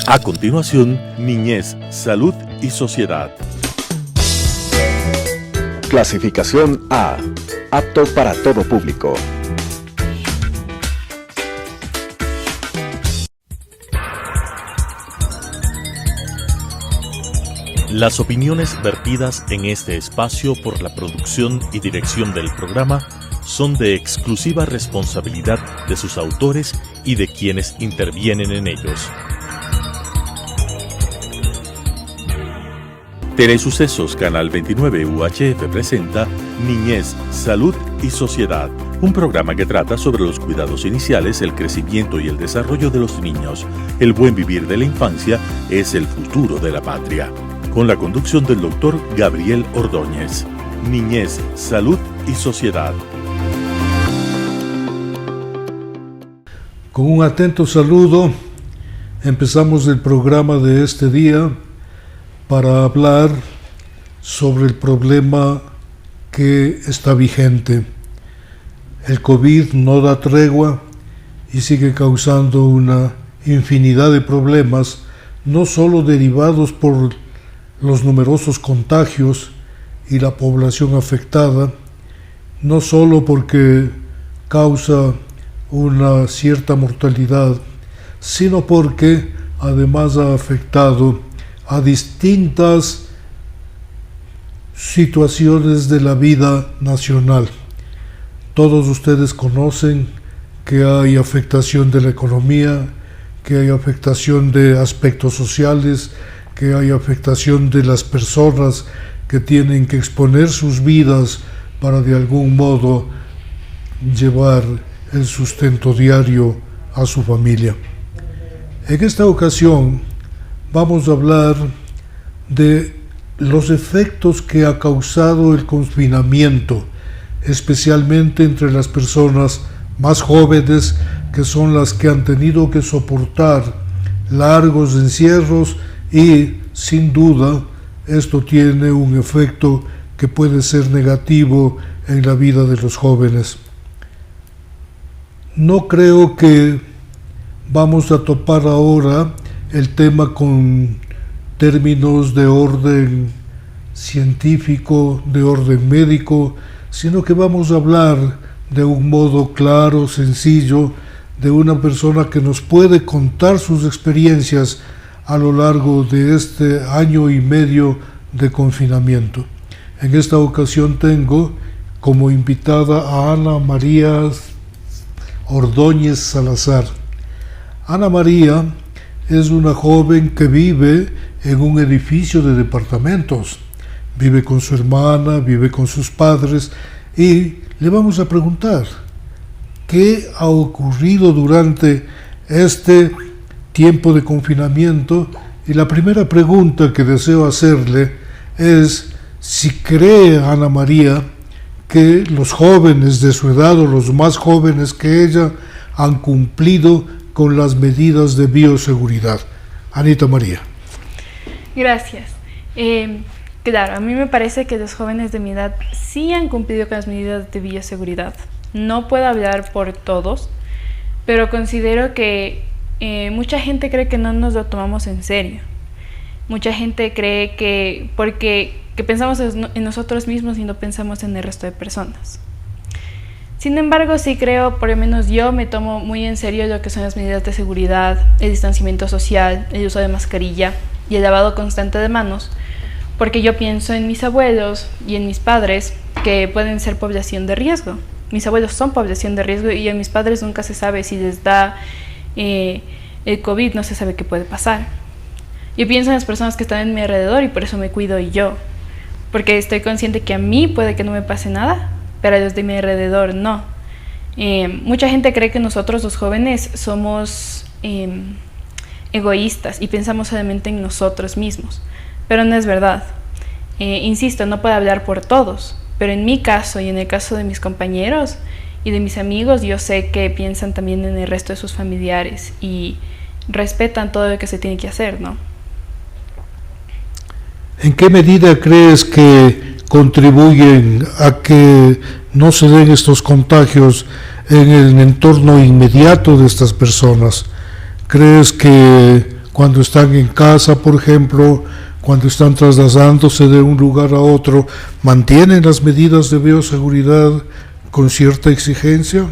A continuación, Niñez, Salud y Sociedad. Clasificación A. Apto para todo público. Las opiniones vertidas en este espacio por la producción y dirección del programa son de exclusiva responsabilidad de sus autores y de quienes intervienen en ellos. Telesucesos Canal 29 UHF presenta Niñez, Salud y Sociedad, un programa que trata sobre los cuidados iniciales, el crecimiento y el desarrollo de los niños. El buen vivir de la infancia es el futuro de la patria. Con la conducción del doctor Gabriel Ordóñez. Niñez, Salud y Sociedad. Con un atento saludo, empezamos el programa de este día para hablar sobre el problema que está vigente. El COVID no da tregua y sigue causando una infinidad de problemas, no solo derivados por los numerosos contagios y la población afectada, no solo porque causa una cierta mortalidad, sino porque además ha afectado a distintas situaciones de la vida nacional. Todos ustedes conocen que hay afectación de la economía, que hay afectación de aspectos sociales, que hay afectación de las personas que tienen que exponer sus vidas para de algún modo llevar el sustento diario a su familia. En esta ocasión vamos a hablar de los efectos que ha causado el confinamiento, especialmente entre las personas más jóvenes, que son las que han tenido que soportar largos encierros y, sin duda, esto tiene un efecto que puede ser negativo en la vida de los jóvenes. No creo que vamos a topar ahora el tema con términos de orden científico, de orden médico, sino que vamos a hablar de un modo claro, sencillo, de una persona que nos puede contar sus experiencias a lo largo de este año y medio de confinamiento. En esta ocasión tengo como invitada a Ana María Ordóñez Salazar. Ana María es una joven que vive en un edificio de departamentos. Vive con su hermana, vive con sus padres y le vamos a preguntar qué ha ocurrido durante este tiempo de confinamiento. Y la primera pregunta que deseo hacerle es si cree Ana María que los jóvenes de su edad o los más jóvenes que ella han cumplido con las medidas de bioseguridad. Anita María. Gracias. Claro, a mí me parece que los jóvenes de mi edad sí han cumplido con las medidas de bioseguridad. No puedo hablar por todos, pero considero que mucha gente cree que no nos lo tomamos en serio. Mucha gente cree que pensamos en nosotros mismos y no pensamos en el resto de personas. Sin embargo, sí creo, por lo menos yo me tomo muy en serio lo que son las medidas de seguridad, el distanciamiento social, el uso de mascarilla y el lavado constante de manos, porque yo pienso en mis abuelos y en mis padres que pueden ser población de riesgo. Mis abuelos son población de riesgo y a mis padres nunca se sabe si les da el COVID, no se sabe qué puede pasar. Yo pienso en las personas que están en mi alrededor y por eso me cuido yo, porque estoy consciente que a mí puede que no me pase nada, pero a los de mi alrededor no. Mucha gente cree que nosotros los jóvenes somos egoístas y pensamos solamente en nosotros mismos, pero no es verdad. Insisto, no puedo hablar por todos, pero en mi caso y en el caso de mis compañeros y de mis amigos, yo sé que piensan también en el resto de sus familiares y respetan todo lo que se tiene que hacer, ¿no? ¿En qué medida crees que contribuyen a que no se den estos contagios en el entorno inmediato de estas personas? ¿Crees que cuando están en casa, por ejemplo, cuando están trasladándose de un lugar a otro, mantienen las medidas de bioseguridad con cierta exigencia?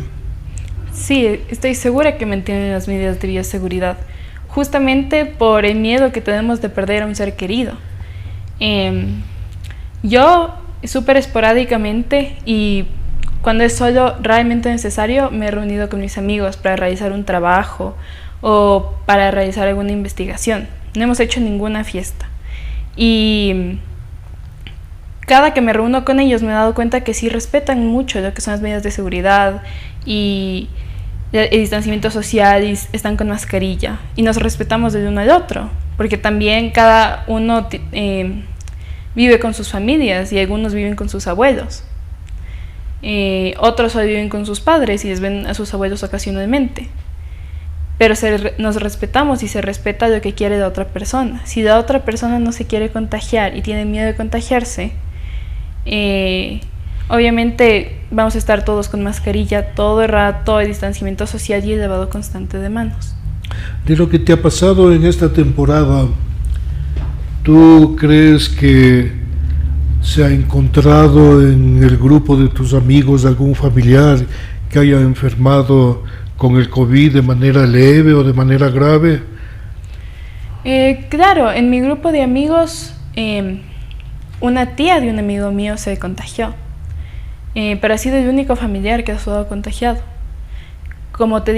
Sí, estoy segura que mantienen las medidas de bioseguridad, justamente por el miedo que tenemos de perder a un ser querido. Yo, súper esporádicamente y cuando es solo realmente necesario, me he reunido con mis amigos para realizar un trabajo o para realizar alguna investigación. No hemos hecho ninguna fiesta. Y cada que me reúno con ellos me he dado cuenta que sí respetan mucho lo que son las medidas de seguridad y el distanciamiento social, y están con mascarilla. Y nos respetamos del uno al otro, porque también cada uno vive con sus familias y algunos viven con sus abuelos. Otros solo viven con sus padres y les ven a sus abuelos ocasionalmente. Pero nos respetamos y se respeta lo que quiere la otra persona. Si la otra persona no se quiere contagiar y tiene miedo de contagiarse, obviamente vamos a estar todos con mascarilla todo el rato, el distanciamiento social y el lavado constante de manos. De lo que te ha pasado en esta temporada, ¿tú crees que se ha encontrado en el grupo de tus amigos algún familiar que haya enfermado con el COVID de manera leve o de manera grave? Claro, en mi grupo de amigos, una tía de un amigo mío se contagió, pero ha sido el único familiar que ha estado contagiado. Como te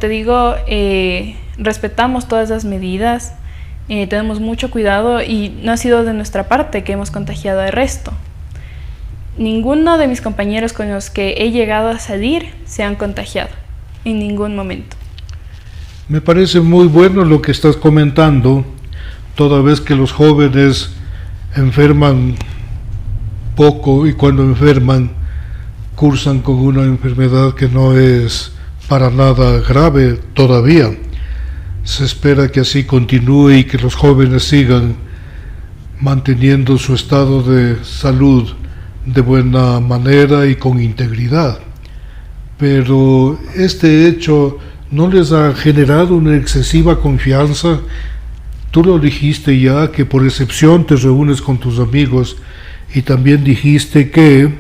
digo, respetamos todas las medidas, tenemos mucho cuidado y no ha sido de nuestra parte que hemos contagiado al resto. Ninguno de mis compañeros con los que he llegado a salir se han contagiado, en ningún momento. Me parece muy bueno lo que estás comentando, toda vez que los jóvenes enferman poco y cuando enferman cursan con una enfermedad que no es para nada grave todavía. Se espera que así continúe y que los jóvenes sigan manteniendo su estado de salud de buena manera y con integridad. Pero este hecho no les ha generado una excesiva confianza. Tú lo dijiste ya, que por excepción te reúnes con tus amigos, y también dijiste que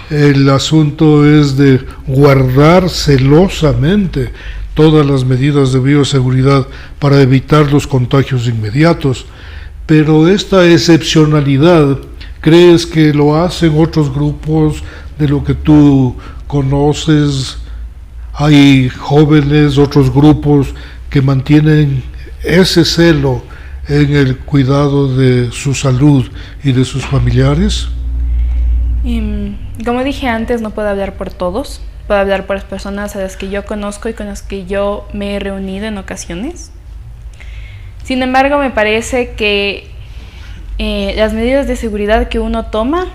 el asunto es de guardar celosamente todas las medidas de bioseguridad para evitar los contagios inmediatos. Pero esta excepcionalidad, ¿crees que lo hacen otros grupos de lo que tú conoces? ¿Hay jóvenes, otros grupos que mantienen ese celo en el cuidado de su salud y de sus familiares? Como dije antes, no puedo hablar por todos. Puedo hablar por las personas a las que yo conozco y con las que yo me he reunido en ocasiones. Sin embargo, me parece que las medidas de seguridad que uno toma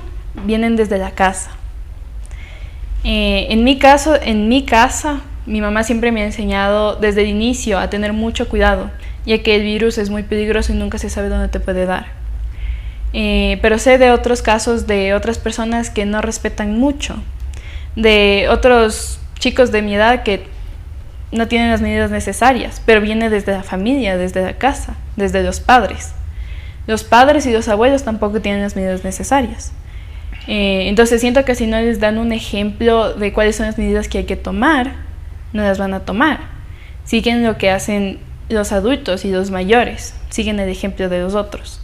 vienen desde la casa. En mi casa, mi mamá siempre me ha enseñado desde el inicio a tener mucho cuidado, ya que el virus es muy peligroso y nunca se sabe dónde te puede dar. Pero sé de otros casos de otras personas que no respetan mucho, de otros chicos de mi edad que no tienen las medidas necesarias, pero viene desde la familia, desde la casa, desde los padres. Los padres y los abuelos tampoco tienen las medidas necesarias. Entonces siento que si no les dan un ejemplo de cuáles son las medidas que hay que tomar, no las van a tomar. Siguen lo que hacen los adultos y los mayores, siguen el ejemplo de los otros.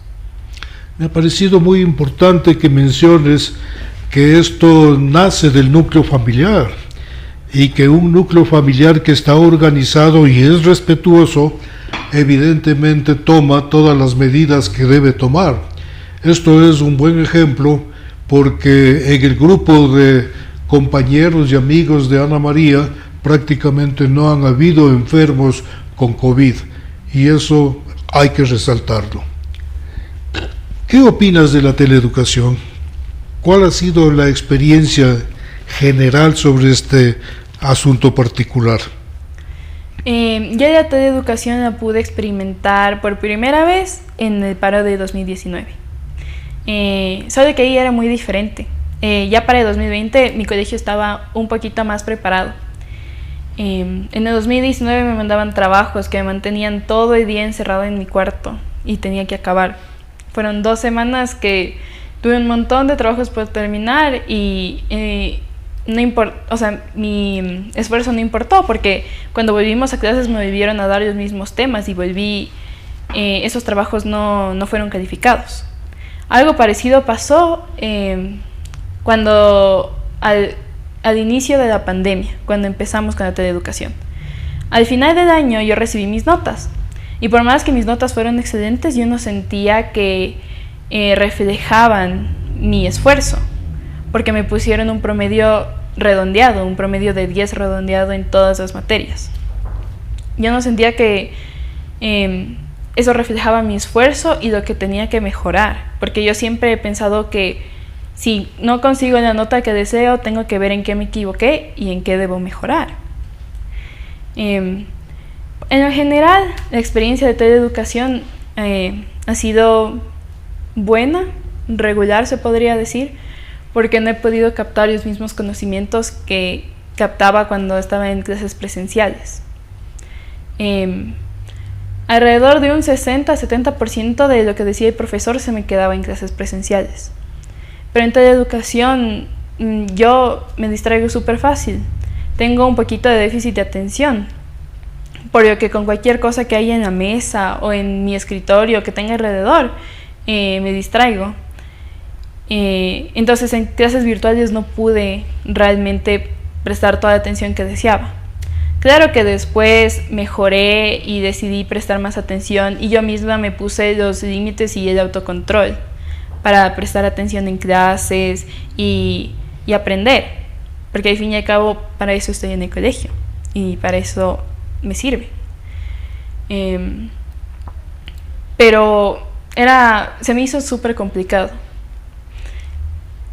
Me ha parecido muy importante que menciones que esto nace del núcleo familiar, y que un núcleo familiar que está organizado y es respetuoso, evidentemente toma todas las medidas que debe tomar. Esto es un buen ejemplo, porque en el grupo de compañeros y amigos de Ana María prácticamente no han habido enfermos con COVID, y eso hay que resaltarlo. ¿Qué opinas de la teleeducación? ¿Cuál ha sido la experiencia general sobre este asunto particular? Yo la teleeducación la pude experimentar por primera vez en el paro de 2019. Solo que ahí era muy diferente. Ya para el 2020 mi colegio estaba un poquito más preparado. En el 2019 me mandaban trabajos que me mantenían todo el día encerrado en mi cuarto y tenía que acabar. Fueron 2 semanas que tuve un montón de trabajos por terminar y mi esfuerzo no importó, porque cuando volvimos a clases me volvieron a dar los mismos temas y esos trabajos no fueron calificados. Algo parecido pasó cuando al inicio de la pandemia, cuando empezamos con la teleeducación. Al final del año yo recibí mis notas y por más que mis notas fueron excelentes, yo no sentía que reflejaban mi esfuerzo, porque me pusieron un promedio redondeado, un promedio de 10 redondeado en todas las materias. Yo no sentía que eso reflejaba mi esfuerzo y lo que tenía que mejorar, porque yo siempre he pensado que si no consigo la nota que deseo, tengo que ver en qué me equivoqué y en qué debo mejorar. En general, la experiencia de teleeducación ha sido buena, regular se podría decir, porque no he podido captar los mismos conocimientos que captaba cuando estaba en clases presenciales. Alrededor de un 60-70% de lo que decía el profesor se me quedaba en clases presenciales. Pero en teleeducación yo me distraigo súper fácil. Tengo un poquito de déficit de atención, por lo que con cualquier cosa que haya en la mesa o en mi escritorio que tenga alrededor, me distraigo. Entonces en clases virtuales no pude realmente prestar toda la atención que deseaba. Claro que después mejoré y decidí prestar más atención y yo misma me puse los límites y el autocontrol para prestar atención en clases y aprender, porque al fin y al cabo para eso estoy en el colegio y para eso me sirve. Pero se me hizo súper complicado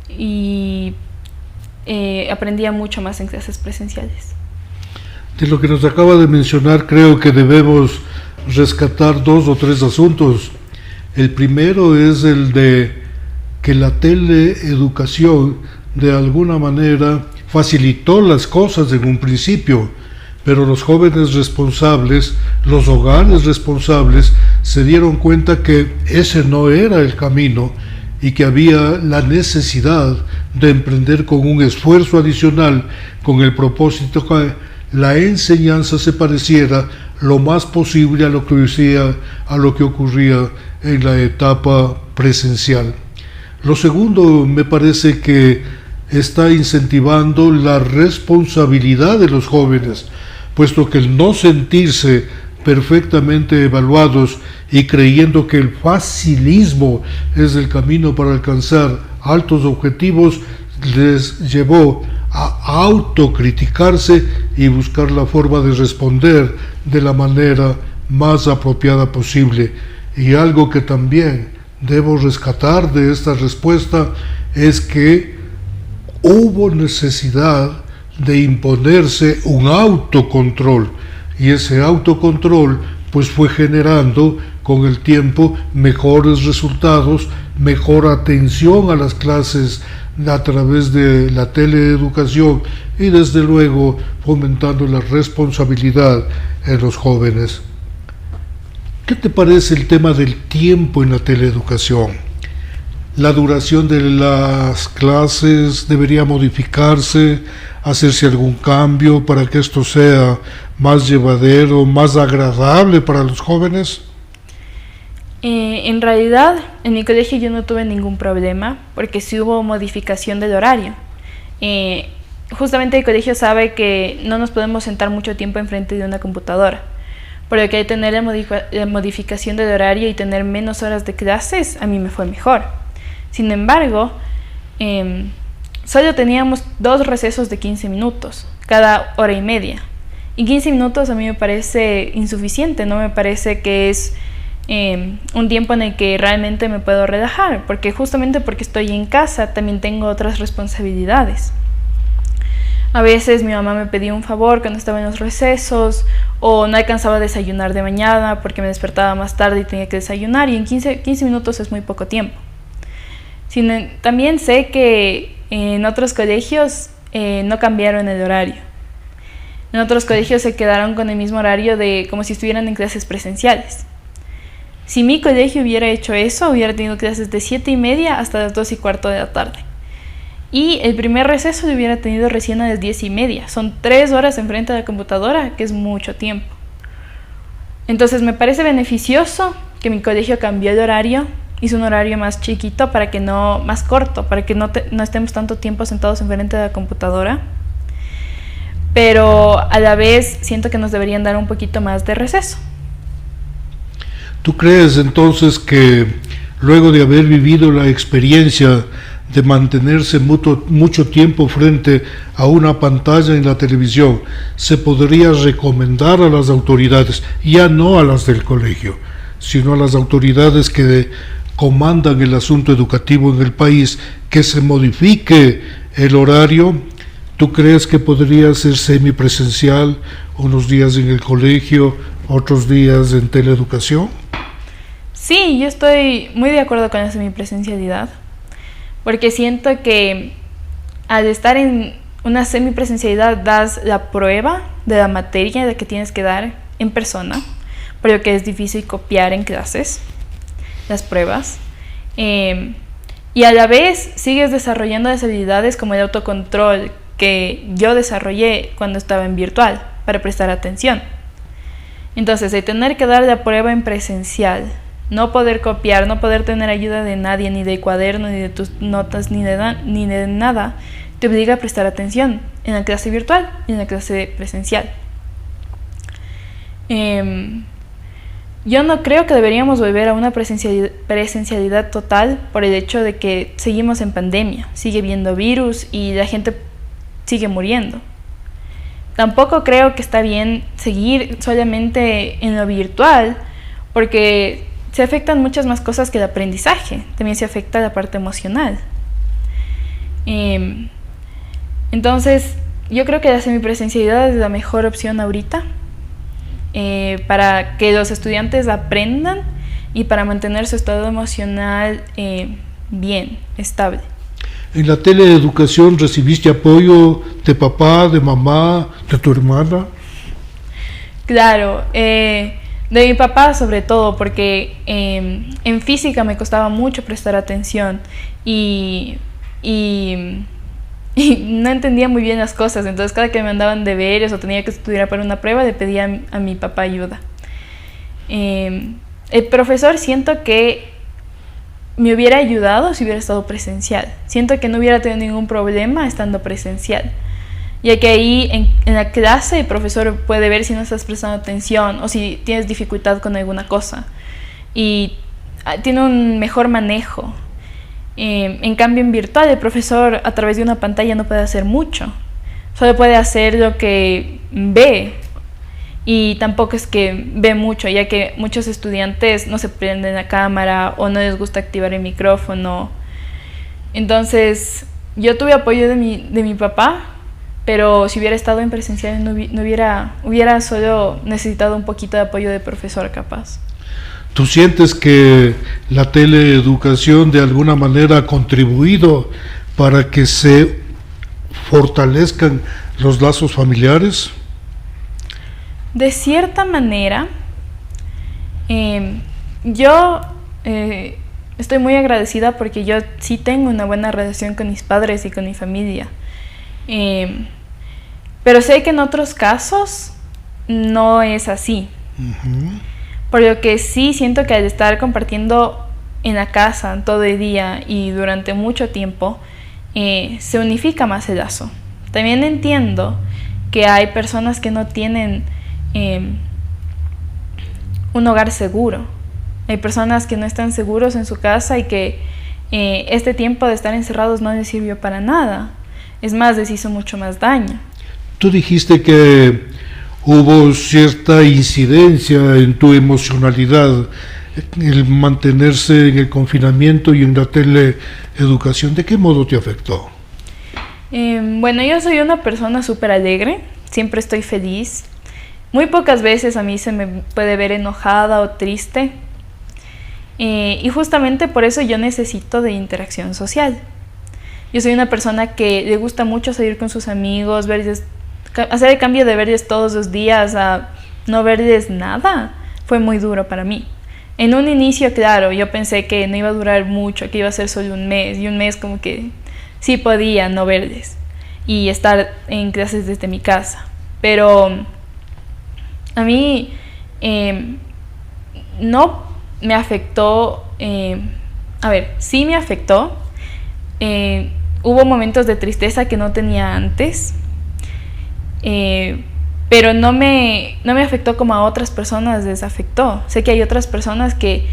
y aprendía mucho más en clases presenciales. De lo que nos acaba de mencionar, creo que debemos rescatar 2 o 3 asuntos. El primero es el de que la teleeducación de alguna manera facilitó las cosas en un principio, pero los jóvenes responsables, los hogares responsables, se dieron cuenta que ese no era el camino y que había la necesidad de emprender con un esfuerzo adicional con el propósito que la enseñanza se pareciera lo más posible a lo que ocurría en la etapa presencial. Lo segundo, me parece que está incentivando la responsabilidad de los jóvenes, puesto que el no sentirse perfectamente evaluados y creyendo que el facilismo es el camino para alcanzar altos objetivos, les llevó a autocriticarse y buscar la forma de responder de la manera más apropiada posible. Y algo que también debo rescatar de esta respuesta es que hubo necesidad de imponerse un autocontrol, y ese autocontrol pues fue generando con el tiempo mejores resultados, mejor atención a las clases a través de la teleeducación y desde luego fomentando la responsabilidad en los jóvenes. ¿Qué te parece el tema del tiempo en la teleeducación? ¿La duración de las clases debería modificarse, hacerse algún cambio para que esto sea más llevadero, más agradable para los jóvenes? En realidad, en mi colegio yo no tuve ningún problema porque sí hubo modificación del horario. Justamente el colegio sabe que no nos podemos sentar mucho tiempo enfrente de una computadora, por lo que hay que tener la modificación del horario y tener menos horas de clases, a mí me fue mejor. Sin embargo, solo teníamos 2 recesos de 15 minutos, cada hora y media. Y 15 minutos a mí me parece insuficiente, no me parece que es un tiempo en el que realmente me puedo relajar, porque justamente porque estoy en casa también tengo otras responsabilidades. A veces mi mamá me pedía un favor cuando estaba en los recesos, o no alcanzaba a desayunar de mañana porque me despertaba más tarde y tenía que desayunar, y en 15 minutos es muy poco tiempo. También sé que en otros colegios no cambiaron el horario. En otros colegios se quedaron con el mismo horario de como si estuvieran en clases presenciales. Si mi colegio hubiera hecho eso, hubiera tenido clases de 7:30 hasta las 2:15 de la tarde. Y el primer receso lo hubiera tenido recién a las 10:30. Son 3 horas enfrente de la computadora, que es mucho tiempo. Entonces me parece beneficioso que mi colegio cambió el horario, hizo un horario más chiquito más corto, para que no estemos tanto tiempo sentados enfrente de la computadora. Pero a la vez siento que nos deberían dar un poquito más de receso. ¿Tú crees entonces que luego de haber vivido la experiencia de mantenerse mucho tiempo frente a una pantalla en la televisión, se podría recomendar a las autoridades, ya no a las del colegio, sino a las autoridades que comandan el asunto educativo en el país, que se modifique el horario? ¿Tú crees que podría ser semipresencial, unos días en el colegio, otros días en teleeducación? Sí, yo estoy muy de acuerdo con la semipresencialidad, porque siento que al estar en una semipresencialidad das la prueba de la materia de que tienes que dar en persona, por lo que es difícil copiar en clases las pruebas, y a la vez sigues desarrollando las habilidades como el autocontrol que yo desarrollé cuando estaba en virtual para prestar atención. Entonces, de tener que dar la prueba en presencial, no poder copiar, no poder tener ayuda de nadie, ni de cuaderno, ni de tus notas, ni de nada, te obliga a prestar atención en la clase virtual y en la clase presencial. Yo no creo que deberíamos volver a una presencialidad total por el hecho de que seguimos en pandemia, sigue habiendo virus y la gente sigue muriendo. Tampoco creo que está bien seguir solamente en lo virtual, porque se afectan muchas más cosas que el aprendizaje, también se afecta la parte emocional. Entonces, yo creo que la semipresencialidad es la mejor opción ahorita para que los estudiantes aprendan y para mantener su estado emocional bien, estable. ¿En la teleeducación recibiste apoyo de papá, de mamá, de tu hermana? Claro, de mi papá sobre todo, porque en física me costaba mucho prestar atención y no entendía muy bien las cosas, entonces cada que me mandaban deberes o tenía que estudiar para una prueba le pedía a mi papá ayuda. El profesor siento que me hubiera ayudado si hubiera estado presencial. Siento que no hubiera tenido ningún problema estando presencial, ya que ahí en la clase el profesor puede ver si no estás prestando atención o si tienes dificultad con alguna cosa y tiene un mejor manejo. En cambio en virtual el profesor a través de una pantalla no puede hacer mucho, solo puede hacer lo que ve y tampoco es que ve mucho, ya que muchos estudiantes no se prenden la cámara o no les gusta activar el micrófono. Entonces yo tuve apoyo de mi papá, pero si hubiera estado en presencial no hubiera solo necesitado un poquito de apoyo del profesor capaz. ¿Tú sientes que la teleeducación de alguna manera ha contribuido para que se fortalezcan los lazos familiares? De cierta manera, yo estoy muy agradecida porque yo sí tengo una buena relación con mis padres y con mi familia. Pero sé que en otros casos no es así. Uh-huh. Por lo que sí siento que al estar compartiendo en la casa todo el día y durante mucho tiempo, se unifica más el lazo. También entiendo que hay personas que no tienen un hogar seguro. Hay personas que no están seguros en su casa y que este tiempo de estar encerrados no les sirvió para nada. Es más, les hizo mucho más daño. Tú dijiste que hubo cierta incidencia en tu emocionalidad, el mantenerse en el confinamiento y en la teleeducación. ¿De qué modo te afectó? Bueno, yo soy una persona súper alegre, siempre estoy feliz. Muy pocas veces a mí se me puede ver enojada o triste. Y justamente por eso yo necesito de interacción social. Yo soy una persona que le gusta mucho salir con sus amigos, ver hacer el cambio de verles todos los días a no verles nada fue muy duro para mí. En un inicio, claro, yo pensé que no iba a durar mucho, que iba a ser solo un mes, y un mes como que sí podía no verles y estar en clases desde mi casa. Pero a mí no me afectó, sí me afectó. Hubo momentos de tristeza que no tenía antes, pero no me afectó como a otras personas les afectó. Sé que hay otras personas que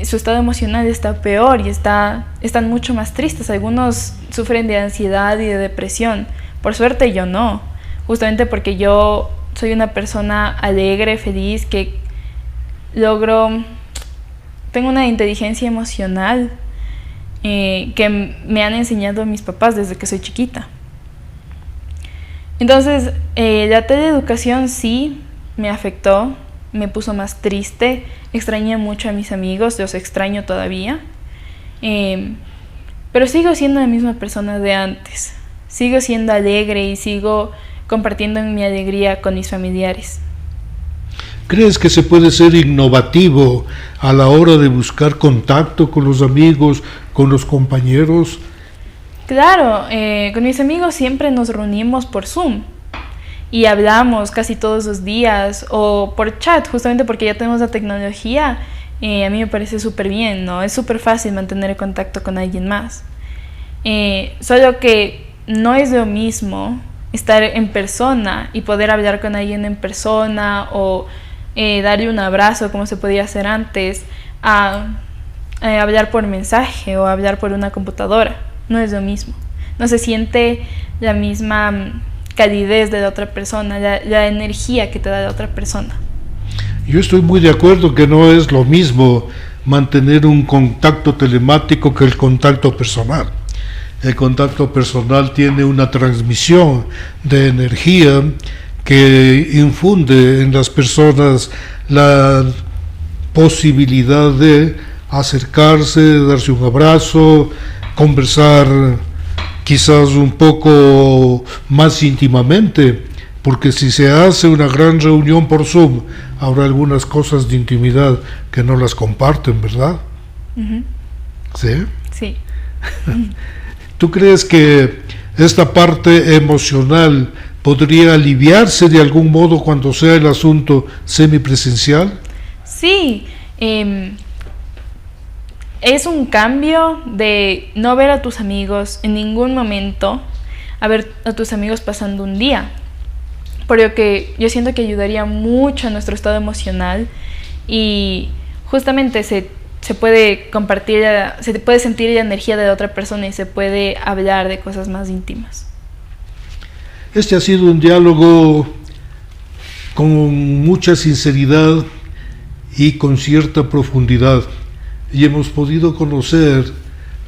su estado emocional está peor y están mucho más tristes. Algunos sufren de ansiedad y de depresión. Por suerte yo no, justamente porque yo soy una persona alegre, feliz, que tengo una inteligencia emocional que me han enseñado mis papás desde que soy chiquita. Entonces, la teleeducación sí me afectó, me puso más triste, extrañé mucho a mis amigos, los extraño todavía, pero sigo siendo la misma persona de antes, sigo siendo alegre y sigo compartiendo mi alegría con mis familiares. ¿Crees que se puede ser innovativo a la hora de buscar contacto con los amigos, con los compañeros? Claro, con mis amigos siempre nos reunimos por Zoom y hablamos casi todos los días o por chat, justamente porque ya tenemos la tecnología. A mí me parece súper bien, ¿no? Es súper fácil mantener el contacto con alguien más. Solo que no es lo mismo estar en persona y poder hablar con alguien en persona o darle un abrazo como se podía hacer antes a hablar por mensaje o hablar por una computadora. No es lo mismo, no se siente la misma calidez de la otra persona, la energía que te da la otra persona. Yo estoy muy de acuerdo que no es lo mismo mantener un contacto telemático que el contacto personal. El contacto personal tiene una transmisión de energía que infunde en las personas la posibilidad de acercarse, de darse un abrazo, conversar quizás un poco más íntimamente, porque si se hace una gran reunión por Zoom, habrá algunas cosas de intimidad que no las comparten, ¿verdad? Uh-huh. ¿Sí? Sí. ¿Tú crees que esta parte emocional podría aliviarse de algún modo cuando sea el asunto semipresencial? Sí, es un cambio de no ver a tus amigos en ningún momento a ver a tus amigos pasando un día. Por lo que yo siento que ayudaría mucho a nuestro estado emocional y justamente se puede compartir, se puede sentir la energía de la otra persona y se puede hablar de cosas más íntimas. Este ha sido un diálogo con mucha sinceridad y con cierta profundidad. Y hemos podido conocer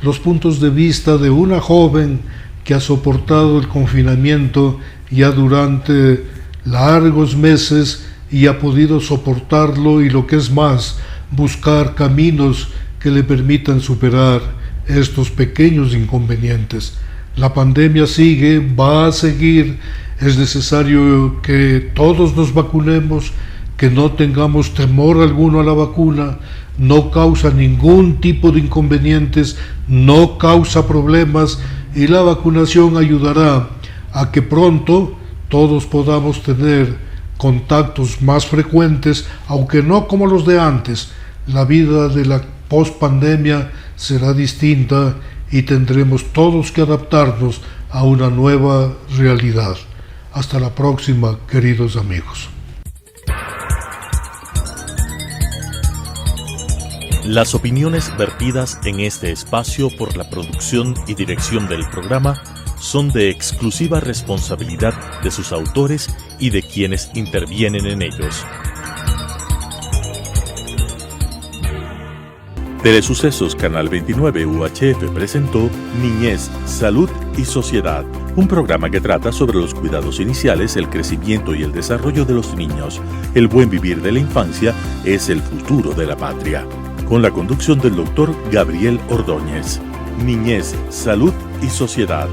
los puntos de vista de una joven que ha soportado el confinamiento ya durante largos meses y ha podido soportarlo y, lo que es más, buscar caminos que le permitan superar estos pequeños inconvenientes. La pandemia sigue, va a seguir, es necesario que todos nos vacunemos, que no tengamos temor alguno a la vacuna. No causa ningún tipo de inconvenientes, no causa problemas y la vacunación ayudará a que pronto todos podamos tener contactos más frecuentes, aunque no como los de antes. La vida de la post-pandemia será distinta y tendremos todos que adaptarnos a una nueva realidad. Hasta la próxima, queridos amigos. Las opiniones vertidas en este espacio por la producción y dirección del programa son de exclusiva responsabilidad de sus autores y de quienes intervienen en ellos. Telesucesos Canal 29 UHF presentó Niñez, Salud y Sociedad, un programa que trata sobre los cuidados iniciales, el crecimiento y el desarrollo de los niños. El buen vivir de la infancia es el futuro de la patria. Con la conducción del doctor Gabriel Ordóñez. Niñez, Salud y Sociedad.